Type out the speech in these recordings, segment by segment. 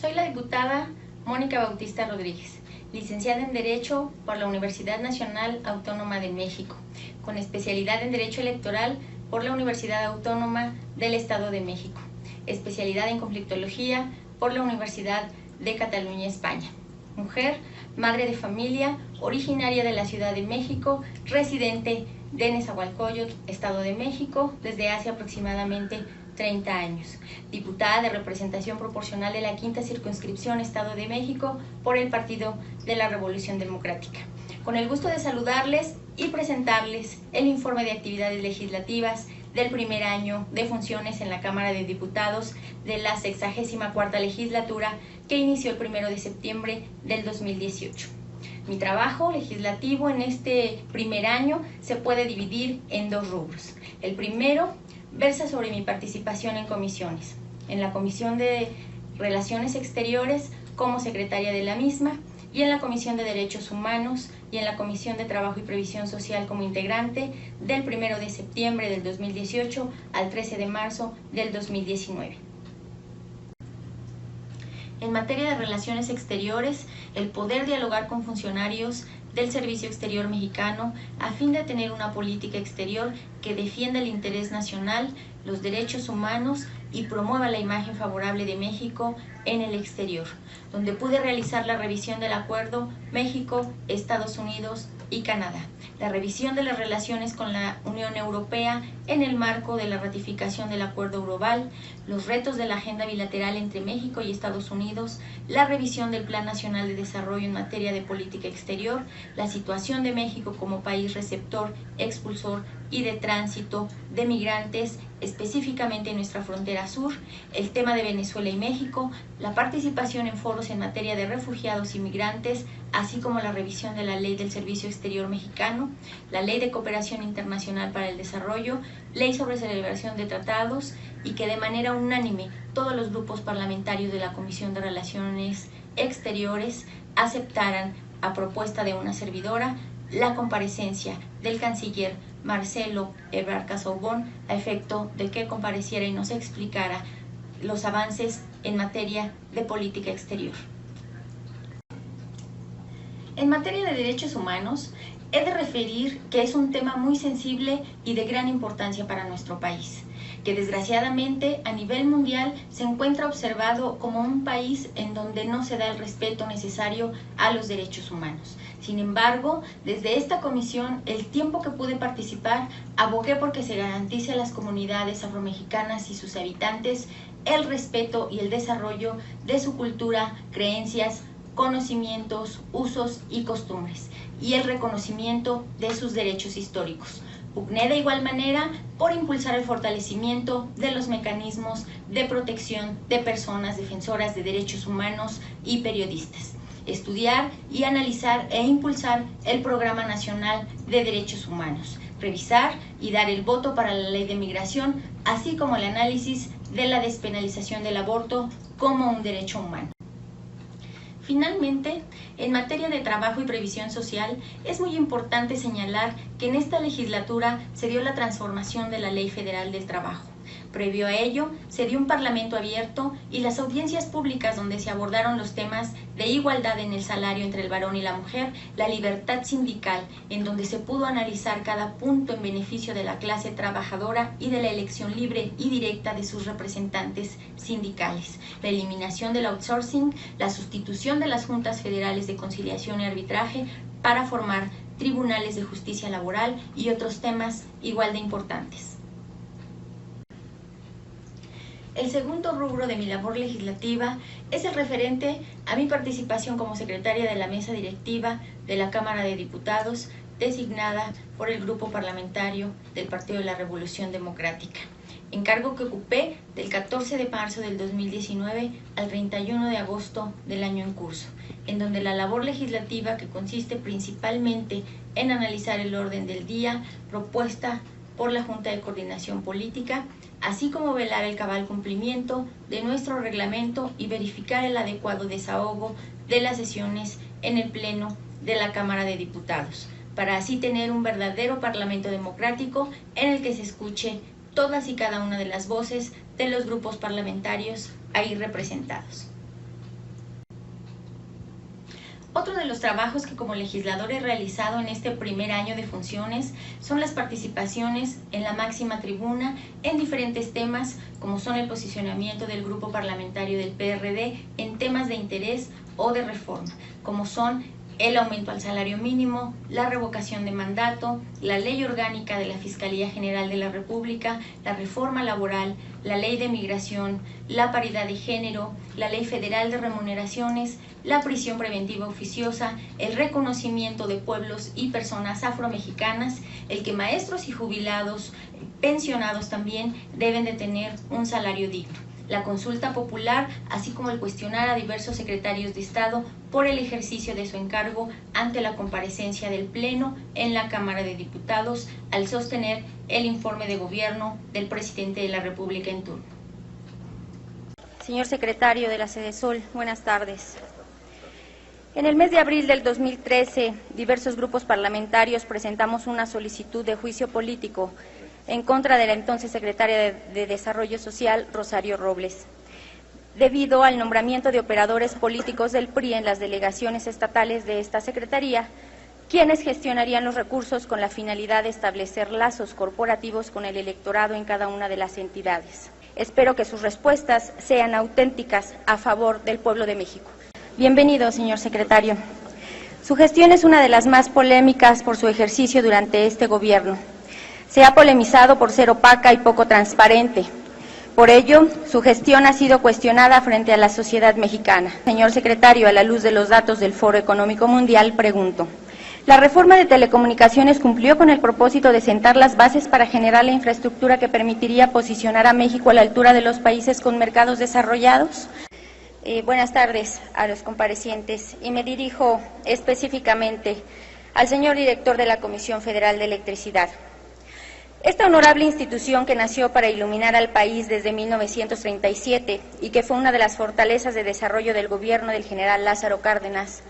Soy la diputada Mónica Bautista Rodríguez, licenciada en Derecho por la Universidad Nacional Autónoma de México, con especialidad en Derecho Electoral por la Universidad Autónoma del Estado de México, especialidad en Conflictología por la Universidad de Cataluña, España. Mujer, madre de familia, originaria de la Ciudad de México, residente de Nezahualcóyotl, Estado de México, desde hace aproximadamente 30 años. Diputada de representación proporcional de la Quinta Circunscripción Estado de México por el Partido de la Revolución Democrática. Con el gusto de saludarles y presentarles el informe de actividades legislativas del primer año de funciones en la Cámara de Diputados de la 64ª legislatura que inició el 1 de septiembre del 2018. Mi trabajo legislativo en este primer año se puede dividir en dos rubros. El primero versa sobre mi participación en comisiones, en la Comisión de Relaciones Exteriores como secretaria de la misma, y en la Comisión de Derechos Humanos y en la Comisión de Trabajo y Previsión Social como integrante del 1 de septiembre del 2018 al 13 de marzo del 2019. En materia de relaciones exteriores, el poder dialogar con funcionarios del Servicio Exterior Mexicano a fin de tener una política exterior que defienda el interés nacional, los derechos humanos y promueva la imagen favorable de México en el exterior, donde pude realizar la revisión del acuerdo México, Estados Unidos y Canadá, la revisión de las relaciones con la Unión Europea en el marco de la ratificación del Acuerdo Euroval, los retos de la agenda bilateral entre México y Estados Unidos, la revisión del Plan Nacional de Desarrollo en materia de política exterior, la situación de México como país receptor, expulsor y de tránsito de migrantes, específicamente en nuestra frontera sur, el tema de Venezuela y México, la participación en foros en materia de refugiados y migrantes, así como la revisión de la Ley del Servicio Exterior Mexicano, la Ley de Cooperación Internacional para el Desarrollo, Ley sobre celebración de tratados, y que de manera unánime todos los grupos parlamentarios de la Comisión de Relaciones Exteriores aceptaran, a propuesta de una servidora, la comparecencia del canciller Marcelo Ebrard Casaubon a efecto de que compareciera y nos explicara los avances en materia de política exterior. En materia de derechos humanos, he de referir que es un tema muy sensible y de gran importancia para nuestro país, que desgraciadamente a nivel mundial se encuentra observado como un país en donde no se da el respeto necesario a los derechos humanos. Sin embargo, desde esta comisión, el tiempo que pude participar, abogué porque se garantice a las comunidades afromexicanas y sus habitantes el respeto y el desarrollo de su cultura, creencias, conocimientos, usos y costumbres, y el reconocimiento de sus derechos históricos. Pugné de igual manera por impulsar el fortalecimiento de los mecanismos de protección de personas defensoras de derechos humanos y periodistas. Estudiar y analizar e impulsar el Programa Nacional de Derechos Humanos. Revisar y dar el voto para la Ley de Migración, así como el análisis de la despenalización del aborto como un derecho humano. Finalmente, en materia de trabajo y previsión social, es muy importante señalar que en esta legislatura se dio la transformación de la Ley Federal del Trabajo. Previo a ello, se dio un parlamento abierto y las audiencias públicas donde se abordaron los temas de igualdad en el salario entre el varón y la mujer, la libertad sindical, en donde se pudo analizar cada punto en beneficio de la clase trabajadora y de la elección libre y directa de sus representantes sindicales, la eliminación del outsourcing, la sustitución de las juntas federales de conciliación y arbitraje para formar tribunales de justicia laboral y otros temas igual de importantes. El segundo rubro de mi labor legislativa es el referente a mi participación como secretaria de la mesa directiva de la Cámara de Diputados, designada por el Grupo Parlamentario del Partido de la Revolución Democrática, encargo que ocupé del 14 de marzo del 2019 al 31 de agosto del año en curso, en donde la labor legislativa, que consiste principalmente en analizar el orden del día propuesta por la Junta de Coordinación Política, así como velar el cabal cumplimiento de nuestro reglamento y verificar el adecuado desahogo de las sesiones en el Pleno de la Cámara de Diputados, para así tener un verdadero parlamento democrático en el que se escuche todas y cada una de las voces de los grupos parlamentarios ahí representados. Otro de los trabajos que como legislador he realizado en este primer año de funciones son las participaciones en la máxima tribuna en diferentes temas, como son el posicionamiento del grupo parlamentario del PRD en temas de interés o de reforma, como son el aumento al salario mínimo, la revocación de mandato, la ley orgánica de la Fiscalía General de la República, la reforma laboral, la ley de migración, la paridad de género, la ley federal de remuneraciones, la prisión preventiva oficiosa, el reconocimiento de pueblos y personas afromexicanas, el que maestros y jubilados, pensionados también, deben de tener un salario digno, la consulta popular, así como el cuestionar a diversos secretarios de Estado por el ejercicio de su encargo ante la comparecencia del Pleno en la Cámara de Diputados al sostener el informe de gobierno del presidente de la República en turno. Señor secretario de la Sedesol, buenas tardes. En el mes de abril del 2013, diversos grupos parlamentarios presentamos una solicitud de juicio político en contra de la entonces secretaria de Desarrollo Social, Rosario Robles, debido al nombramiento de operadores políticos del PRI en las delegaciones estatales de esta secretaría, quienes gestionarían los recursos con la finalidad de establecer lazos corporativos con el electorado en cada una de las entidades. Espero que sus respuestas sean auténticas a favor del pueblo de México. Bienvenido, señor secretario. Su gestión es una de las más polémicas por su ejercicio durante este gobierno. Se ha polemizado por ser opaca y poco transparente. Por ello, su gestión ha sido cuestionada frente a la sociedad mexicana. Señor secretario, a la luz de los datos del Foro Económico Mundial, pregunto, ¿la reforma de telecomunicaciones cumplió con el propósito de sentar las bases para generar la infraestructura que permitiría posicionar a México a la altura de los países con mercados desarrollados? Buenas tardes a los comparecientes y me dirijo específicamente al señor director de la Comisión Federal de Electricidad. Esta honorable institución que nació para iluminar al país desde 1937 y que fue una de las fortalezas de desarrollo del gobierno del general Lázaro Cárdenas,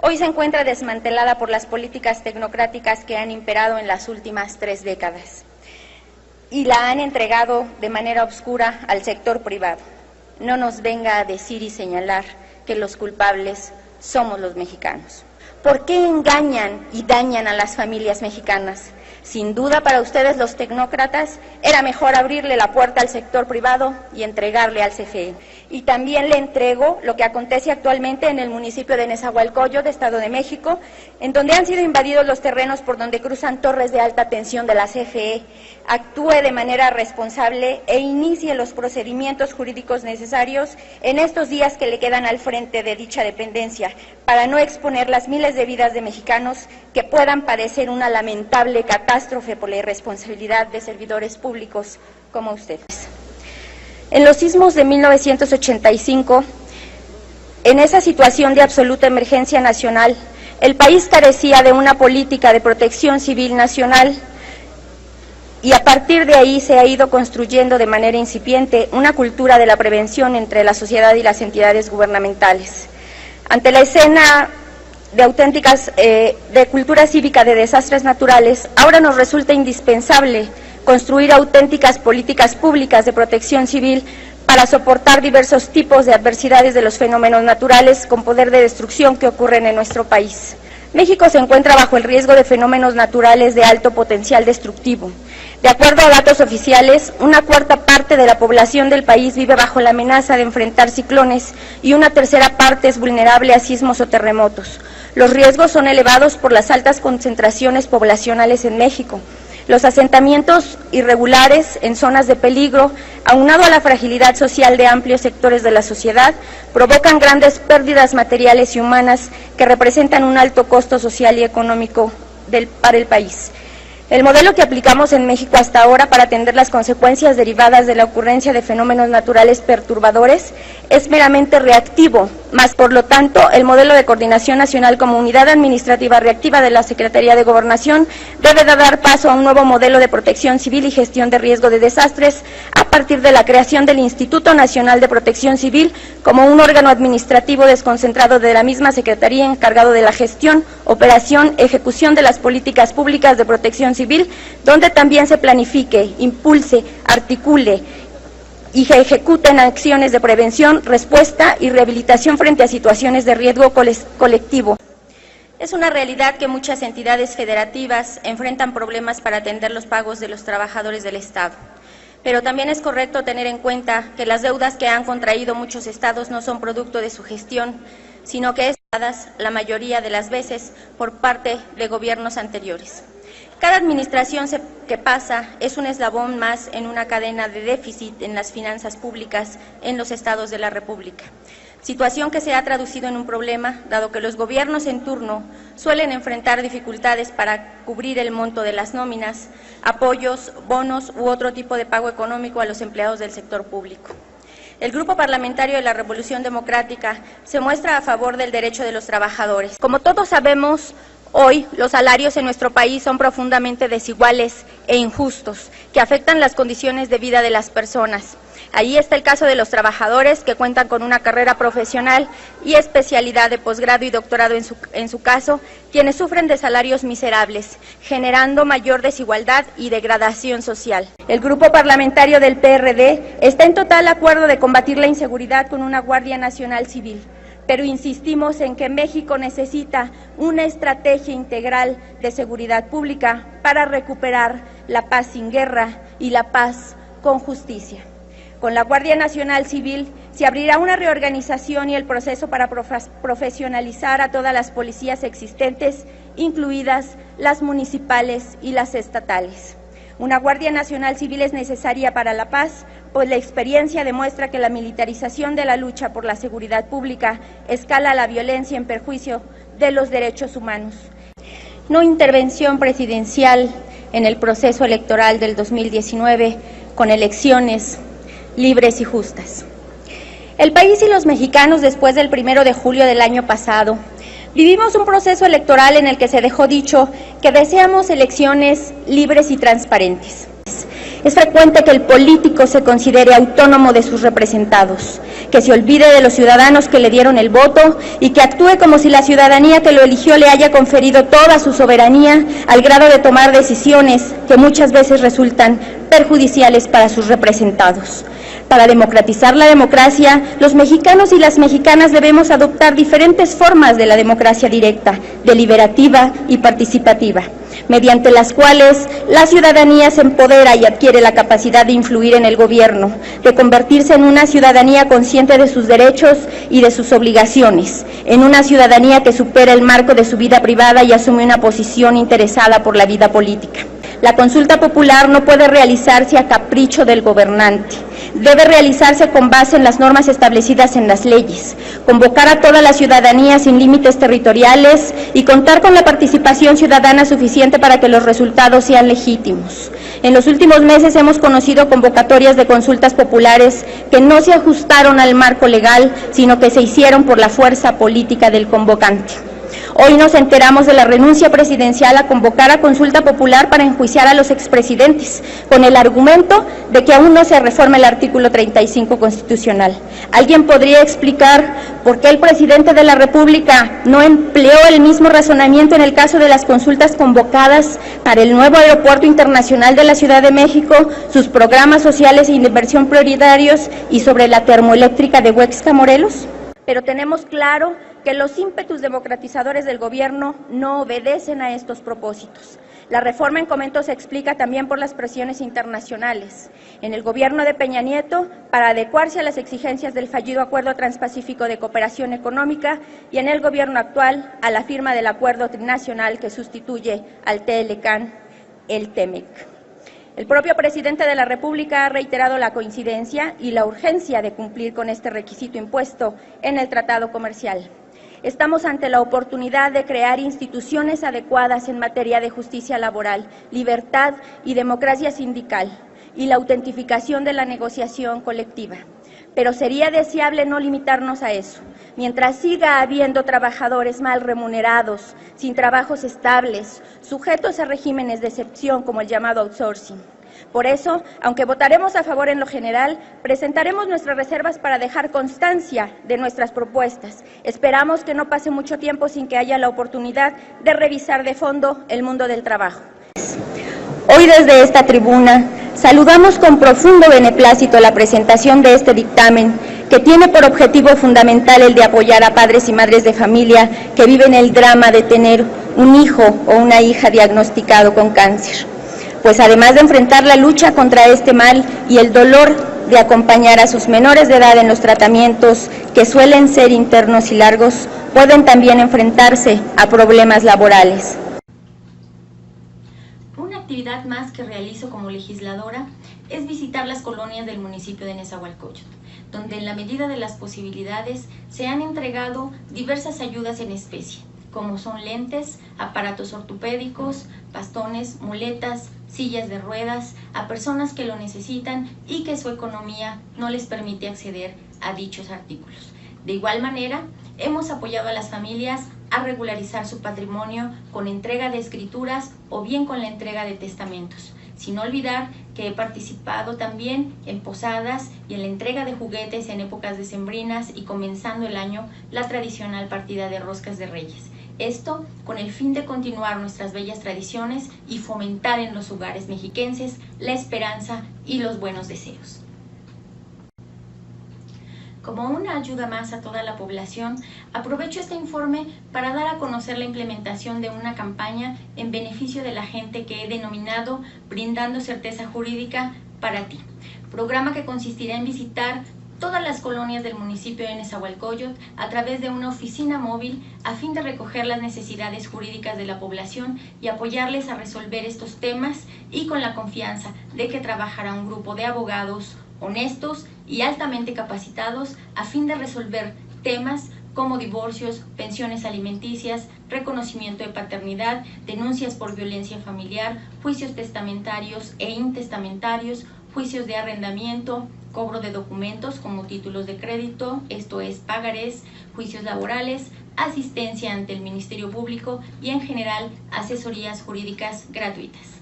hoy se encuentra desmantelada por las políticas tecnocráticas que han imperado en las últimas 3 décadas y la han entregado de manera obscura al sector privado. No nos venga a decir y señalar que los culpables somos los mexicanos. ¿Por qué engañan y dañan a las familias mexicanas? Sin duda, para ustedes los tecnócratas, era mejor abrirle la puerta al sector privado y entregarle al CFE. Y también le entrego lo que acontece actualmente en el municipio de Nezahualcóyotl, de Estado de México, en donde han sido invadidos los terrenos por donde cruzan torres de alta tensión de la CFE. Actúe de manera responsable e inicie los procedimientos jurídicos necesarios en estos días que le quedan al frente de dicha dependencia, para no exponer las miles de vidas de mexicanos que puedan padecer una lamentable catástrofe por la irresponsabilidad de servidores públicos como ustedes. En los sismos de 1985, en esa situación de absoluta emergencia nacional, el país carecía de una política de protección civil nacional y a partir de ahí se ha ido construyendo de manera incipiente una cultura de la prevención entre la sociedad y las entidades gubernamentales. Ante la escena de auténticas, de cultura cívica de desastres naturales, ahora nos resulta indispensable construir auténticas políticas públicas de protección civil para soportar diversos tipos de adversidades de los fenómenos naturales con poder de destrucción que ocurren en nuestro país. México se encuentra bajo el riesgo de fenómenos naturales de alto potencial destructivo. De acuerdo a datos oficiales, 1/4 parte de la población del país vive bajo la amenaza de enfrentar ciclones y 1/3 parte es vulnerable a sismos o terremotos. Los riesgos son elevados por las altas concentraciones poblacionales en México. Los asentamientos irregulares en zonas de peligro, aunado a la fragilidad social de amplios sectores de la sociedad, provocan grandes pérdidas materiales y humanas que representan un alto costo social y económico para el país. El modelo que aplicamos en México hasta ahora para atender las consecuencias derivadas de la ocurrencia de fenómenos naturales perturbadores es meramente reactivo, más por lo tanto, el modelo de coordinación nacional como unidad administrativa reactiva de la Secretaría de Gobernación debe de dar paso a un nuevo modelo de protección civil y gestión de riesgo de desastres a partir de la creación del Instituto Nacional de Protección Civil como un órgano administrativo desconcentrado de la misma Secretaría encargado de la gestión, operación, ejecución de las políticas públicas de protección civil, donde también se planifique, impulse, articule y se ejecuten acciones de prevención, respuesta y rehabilitación frente a situaciones de riesgo colectivo. Es una realidad que muchas entidades federativas enfrentan problemas para atender los pagos de los trabajadores del Estado. Pero también es correcto tener en cuenta que las deudas que han contraído muchos estados no son producto de su gestión, sino que están dadas la mayoría de las veces por parte de gobiernos anteriores. Cada administración que pasa es un eslabón más en una cadena de déficit en las finanzas públicas en los estados de la República. Situación que se ha traducido en un problema, dado que los gobiernos en turno suelen enfrentar dificultades para cubrir el monto de las nóminas, apoyos, bonos u otro tipo de pago económico a los empleados del sector público. El Grupo Parlamentario de la Revolución Democrática se muestra a favor del derecho de los trabajadores. Como todos sabemos, hoy los salarios en nuestro país son profundamente desiguales e injustos, que afectan las condiciones de vida de las personas. Ahí está el caso de los trabajadores que cuentan con una carrera profesional y especialidad de posgrado y doctorado en su caso, quienes sufren de salarios miserables, generando mayor desigualdad y degradación social. El Grupo Parlamentario del PRD está en total acuerdo de combatir la inseguridad con una Guardia Nacional Civil, pero insistimos en que México necesita una estrategia integral de seguridad pública para recuperar la paz sin guerra y la paz con justicia. Con la Guardia Nacional Civil se abrirá una reorganización y el proceso para profesionalizar a todas las policías existentes, incluidas las municipales y las estatales. Una Guardia Nacional Civil es necesaria para la paz, pues la experiencia demuestra que la militarización de la lucha por la seguridad pública escala la violencia en perjuicio de los derechos humanos. No intervención presidencial en el proceso electoral del 2019 con elecciones libres y justas. El país y los mexicanos, después del 1 de julio del año pasado, vivimos un proceso electoral en el que se dejó dicho que deseamos elecciones libres y transparentes. Es frecuente que el político se considere autónomo de sus representados, que se olvide de los ciudadanos que le dieron el voto y que actúe como si la ciudadanía que lo eligió le haya conferido toda su soberanía al grado de tomar decisiones que muchas veces resultan perjudiciales para sus representados. Para democratizar la democracia, los mexicanos y las mexicanas debemos adoptar diferentes formas de la democracia directa, deliberativa y participativa, mediante las cuales la ciudadanía se empodera y adquiere la capacidad de influir en el gobierno, de convertirse en una ciudadanía consciente de sus derechos y de sus obligaciones, en una ciudadanía que supera el marco de su vida privada y asume una posición interesada por la vida política. La consulta popular no puede realizarse a capricho del gobernante. Debe realizarse con base en las normas establecidas en las leyes, convocar a toda la ciudadanía sin límites territoriales y contar con la participación ciudadana suficiente para que los resultados sean legítimos. En los últimos meses hemos conocido convocatorias de consultas populares que no se ajustaron al marco legal, sino que se hicieron por la fuerza política del convocante. Hoy nos enteramos de la renuncia presidencial a convocar a consulta popular para enjuiciar a los expresidentes, con el argumento de que aún no se reforma el artículo 35 constitucional. ¿Alguien podría explicar por qué el presidente de la República no empleó el mismo razonamiento en el caso de las consultas convocadas para el nuevo aeropuerto internacional de la Ciudad de México, sus programas sociales e inversión prioritarios y sobre la termoeléctrica de Huexca, Morelos? Pero tenemos claro que los ímpetus democratizadores del gobierno no obedecen a estos propósitos. La reforma en comento se explica también por las presiones internacionales. En el gobierno de Peña Nieto, para adecuarse a las exigencias del fallido Acuerdo Transpacífico de Cooperación Económica, y en el gobierno actual, a la firma del Acuerdo Trinacional que sustituye al TLCAN, el TEMEC. El propio presidente de la República ha reiterado la coincidencia y la urgencia de cumplir con este requisito impuesto en el Tratado Comercial. Estamos ante la oportunidad de crear instituciones adecuadas en materia de justicia laboral, libertad y democracia sindical y la autentificación de la negociación colectiva. Pero sería deseable no limitarnos a eso. Mientras siga habiendo trabajadores mal remunerados, sin trabajos estables, sujetos a regímenes de excepción como el llamado outsourcing. Por eso, aunque votaremos a favor en lo general, presentaremos nuestras reservas para dejar constancia de nuestras propuestas. Esperamos que no pase mucho tiempo sin que haya la oportunidad de revisar de fondo el mundo del trabajo. Hoy desde esta tribuna saludamos con profundo beneplácito la presentación de este dictamen que tiene por objetivo fundamental el de apoyar a padres y madres de familia que viven el drama de tener un hijo o una hija diagnosticado con cáncer. Pues además de enfrentar la lucha contra este mal y el dolor de acompañar a sus menores de edad en los tratamientos que suelen ser internos y largos, pueden también enfrentarse a problemas laborales. Una actividad más que realizo como legisladora es visitar las colonias del municipio de Nezahualcóyotl, donde en la medida de las posibilidades se han entregado diversas ayudas en especie, como son lentes, aparatos ortopédicos, bastones, muletas, sillas de ruedas, a personas que lo necesitan y que su economía no les permite acceder a dichos artículos. De igual manera, hemos apoyado a las familias a regularizar su patrimonio con entrega de escrituras o bien con la entrega de testamentos, sin olvidar que he participado también en posadas y en la entrega de juguetes en épocas decembrinas y comenzando el año la tradicional partida de roscas de Reyes. Esto con el fin de continuar nuestras bellas tradiciones y fomentar en los hogares mexiquenses la esperanza y los buenos deseos. Como una ayuda más a toda la población, aprovecho este informe para dar a conocer la implementación de una campaña en beneficio de la gente que he denominado Brindando Certeza Jurídica para ti, programa que consistirá en visitar todas las colonias del municipio de Nezahualcóyotl a través de una oficina móvil a fin de recoger las necesidades jurídicas de la población y apoyarles a resolver estos temas y con la confianza de que trabajará un grupo de abogados honestos y altamente capacitados a fin de resolver temas como divorcios, pensiones alimenticias, reconocimiento de paternidad, denuncias por violencia familiar, juicios testamentarios e intestamentarios, juicios de arrendamiento, cobro de documentos como títulos de crédito, esto es pagarés, juicios laborales, asistencia ante el Ministerio Público y en general asesorías jurídicas gratuitas.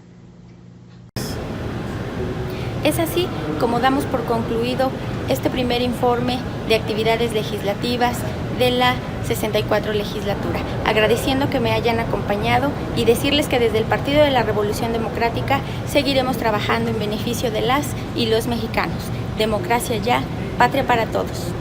Es así como damos por concluido este primer informe de actividades legislativas de la 64 legislatura, agradeciendo que me hayan acompañado y decirles que desde el Partido de la Revolución Democrática seguiremos trabajando en beneficio de las y los mexicanos. Democracia ya, patria para todos.